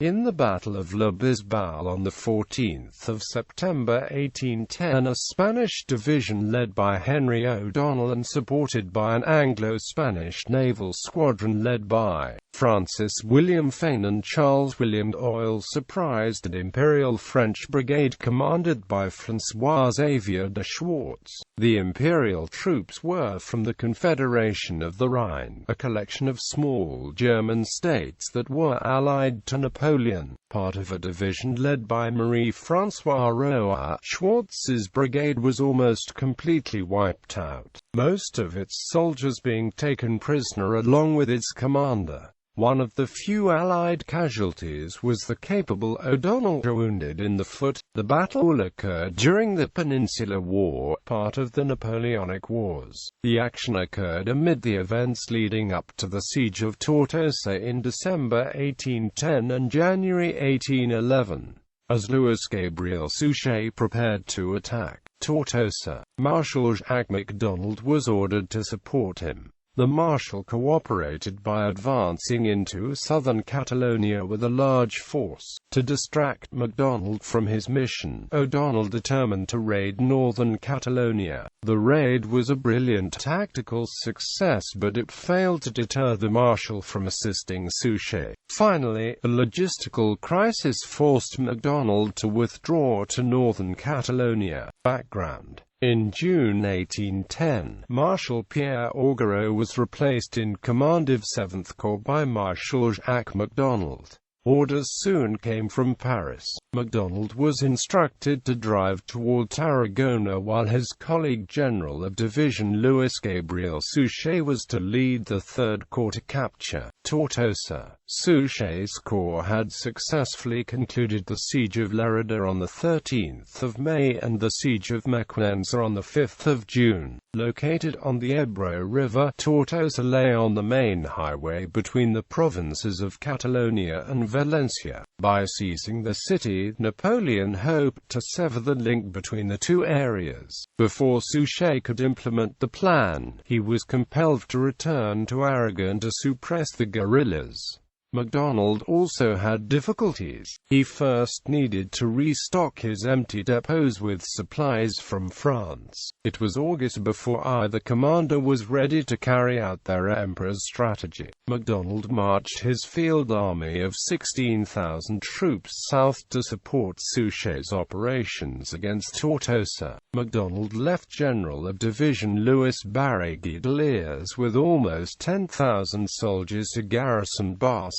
In the Battle of La Bisbal on 14 September 1810, a Spanish division led by Henry O'Donnell and supported by an Anglo-Spanish naval squadron led by Francis William Fane and Charles William Doyle surprised an Imperial French brigade commanded by Xavier de Schwarz. The Imperial troops were from the Confederation of the Rhine, a collection of small German states that were allied to Napoleon.Part of a division led by Marie François Rouyer. Schwarz's brigade was almost completely wiped out, most of its soldiers being taken prisoner along with its commander. One of the few Allied casualties was the capable O'Donnell, wounded in the foot. The battle occurred during the Peninsular War, part of the Napoleonic Wars. The action occurred amid the events leading up to the Siege of Tortosa in December 1810 and January 1811. As Louis-Gabriel Suchet prepared to attack Tortosa, Marshal Jacques MacDonald was ordered to support him. The Marshal cooperated by advancing into southern Catalonia with a large force. To distract MacDonald from his mission, O'Donnell determined to raid northern Catalonia. The raid was a brilliant tactical success, but it failed to deter the Marshal from assisting Suchet. Finally, a logistical crisis forced MacDonald to withdraw to northern Catalonia. Background: in June 1810, Marshal Pierre Augereau was replaced in command of 7th Corps by Marshal Jacques MacDonald. Orders soon came from Paris. MacDonald was instructed to drive toward Tarragona while his colleague General of Division Louis-Gabriel Suchet was to lead the 3rd Corps to capture Tortosa. Suchet's corps had successfully concluded the siege of Lerida on 13 May and the siege of Mequinenza on 5 June. Located on the Ebro River, Tortosa lay on the main highway between the provinces of Catalonia and Valencia. By seizing the city, Napoleon hoped to sever the link between the two areas. Before Suchet could implement the plan, he was compelled to return to Aragon to suppress the guerrillas. MacDonald also had difficulties. He first needed to restock his empty depots with supplies from France. It was August before either commander was ready to carry out their emperor's strategy. MacDonald marched his field army of 16,000 troops south to support Suchet's operations against Tortosa. MacDonald left General of Division Louis Barragán de Liers with almost 10,000 soldiers to garrison Barcelona.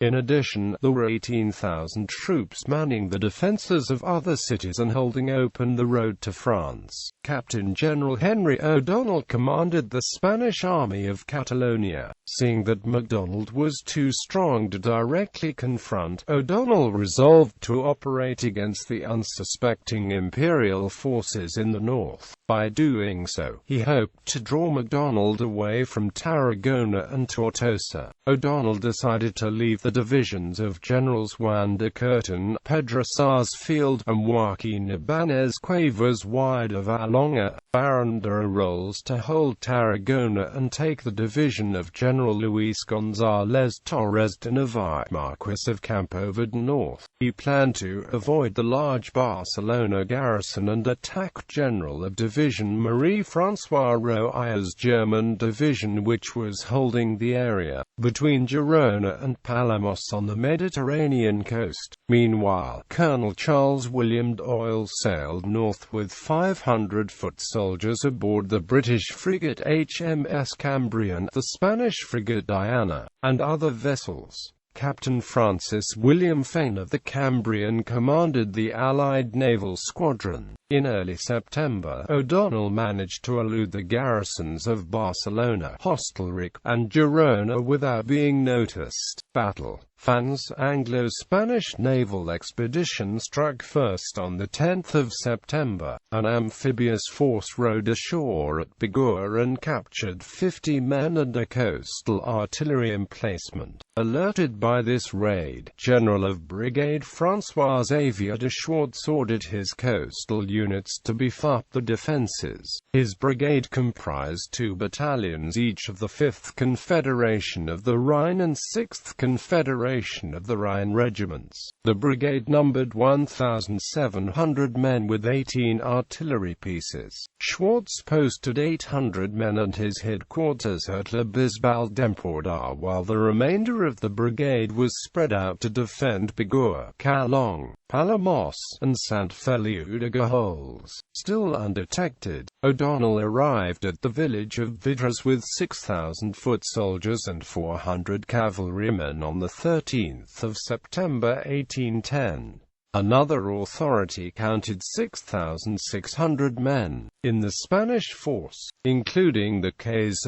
In addition, there were 18,000 troops manning the defences of other cities and holding open the road to France. Captain General Henry O'Donnell commanded the Spanish Army of Catalonia. Seeing that MacDonald was too strong to directly confront, O'Donnell resolved to operate against the unsuspecting Imperial forces in the north. By doing so, he hoped to draw MacDonald away from Tarragona and Tortosa. O'Donnell decided to leave the divisions of Generals Juan de Courtin, Pedro Sarsfield, and Joaquin Ibanez Cuevas wide of Alonga, Baron de Rolls to hold Tarragona and take the division of General Luis González Torres de Navarre, Marquis of Campoverde north. He planned to avoid the large Barcelona garrison and attack General of Division Marie François Rouyer's German division, which was holding the area between Girona and Palamos on the Mediterranean coast. Meanwhile, Colonel Charles William Doyle sailed north with 500 foot soldiers aboard the British frigate HMS Cambrian, the Spanish frigate Diana, and other vessels. Captain Francis William Fane of the Cambrian commanded the Allied naval squadron. In early September, O'Donnell managed to elude the garrisons of Barcelona, Hostalric, and Girona without being noticed. Battle. Fane's Anglo-Spanish naval expedition struck first on 10 September. An amphibious force rowed ashore at Bigorre and captured 50 men and a coastal artillery emplacement. Alerted by this raid, General of Brigade François Xavier de Schwarz ordered his coastal units to beef up the defences. His brigade comprised 2 battalions each of the 5th Confederation of the Rhine and 6th Confederation Confederation of the Rhine regiments. The brigade numbered 1,700 men with 18 artillery pieces. Schwarz posted 800 men at his headquarters at La Bisbal d'Empordà, while the remainder of the brigade was spread out to defend Bigorre, Calonge, Palamos, and Sant Feliu de Guíxols. Still undetected, O'Donnell arrived at the village of Vidres with 6,000 foot soldiers and 400 cavalrymen on the 13th of September 1810. Another authority counted 6,600 men in the Spanish force, including the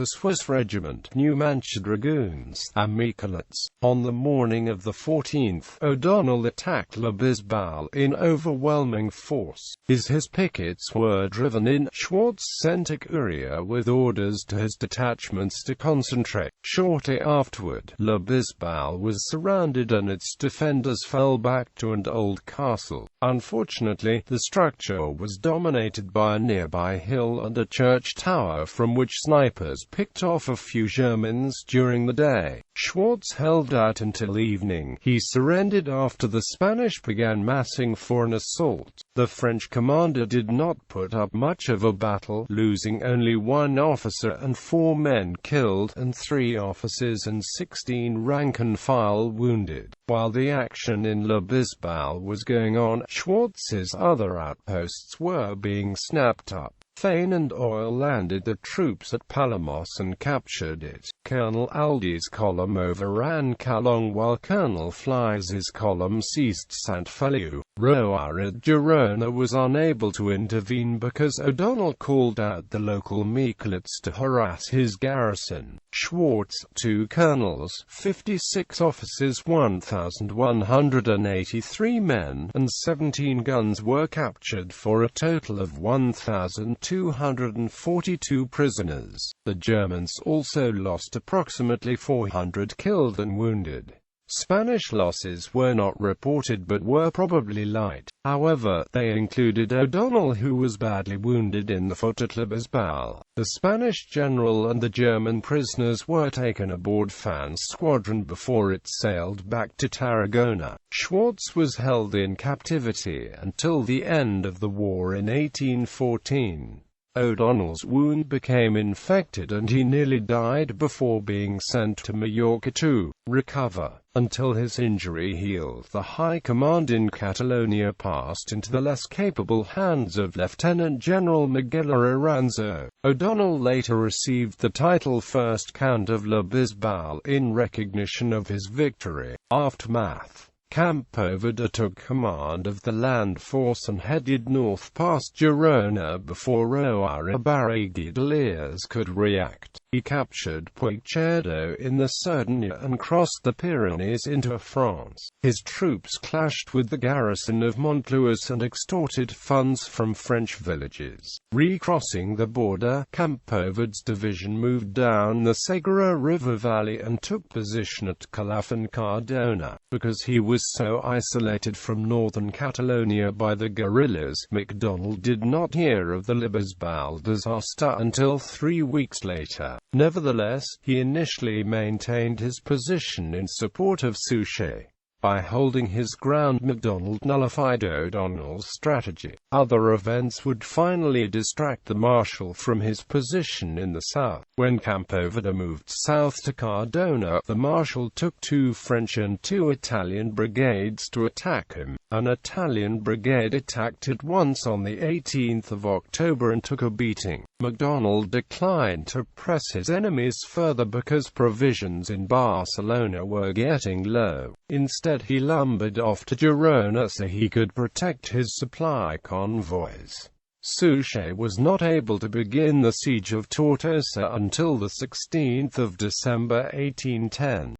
Swiss regiment, New Manche dragoons, and Miquelets. On the morning of the 14th, O'Donnell attacked La Bisbal in overwhelming force. His pickets were driven in. Schwarz sent a courier with orders to his detachments to concentrate. Shortly afterward, La Bisbal was surrounded and its defenders fell back to an old castle. Unfortunately, the structure was dominated by a nearby hill and a church tower from which snipers picked off a few Germans during the day. Schwarz held out until evening. He surrendered after the Spanish began massing for an assault. The French commander did not put up much of a battle, losing only 1 officer and 4 men killed, and 3 officers and 16 rank-and-file wounded. While the action in La Bisbal was going on, Schwarz's other outposts were being snapped up. Fane and Doyle landed the troops at Palamos and captured it. Colonel Aldi's column overran Calonge while Colonel Flies' column seized Sant Feliu. Rouyer at Girona was unable to intervene because O'Donnell called out the local Miquelets to harass his garrison. Schwarz, 2 colonels, 56 officers, 1,183 men, and 17 guns were captured for a total of 1,242 prisoners. The Germans also lost approximately 400 killed and wounded. Spanish losses were not reported but were probably light. However, they included O'Donnell, who was badly wounded in the foot at La Bisbal. The Spanish general and the German prisoners were taken aboard Fane's squadron before it sailed back to Tarragona. Schwarz was held in captivity until the end of the war in 1814. O'Donnell's wound became infected and he nearly died before being sent to Majorca to recover. Until his injury healed, the high command in Catalonia passed into the less capable hands of Lieutenant General Miguel Aranzo. O'Donnell later received the title First Count of La Bisbal in recognition of his victory. Aftermath. Campoverde took command of the land force and headed north past Girona before Rouyer Barragidaliers could react. He captured Puigcerdo in the Cerdagne and crossed the Pyrenees into France. His troops clashed with the garrison of Montluis and extorted funds from French villages. Recrossing the border, Campoverde's division moved down the Segura River valley and took position at Calaf and Cardona. Because he was so isolated from northern Catalonia by the guerrillas, MacDonald did not hear of the La Bisbal disaster until 3 weeks later. Nevertheless, he initially maintained his position in support of Suchet. By holding his ground, MacDonald nullified O'Donnell's strategy. Other events would finally distract the Marshal from his position in the south. When Campoverde moved south to Cardona, the Marshal took 2 French and 2 Italian brigades to attack him. An Italian brigade attacked at once on the 18th of October and took a beating. MacDonald declined to press his enemies further because provisions in Barcelona were getting low. Instead, he lumbered off to Girona so he could protect his supply convoys. Suchet was not able to begin the siege of Tortosa until the 16th of December 1810.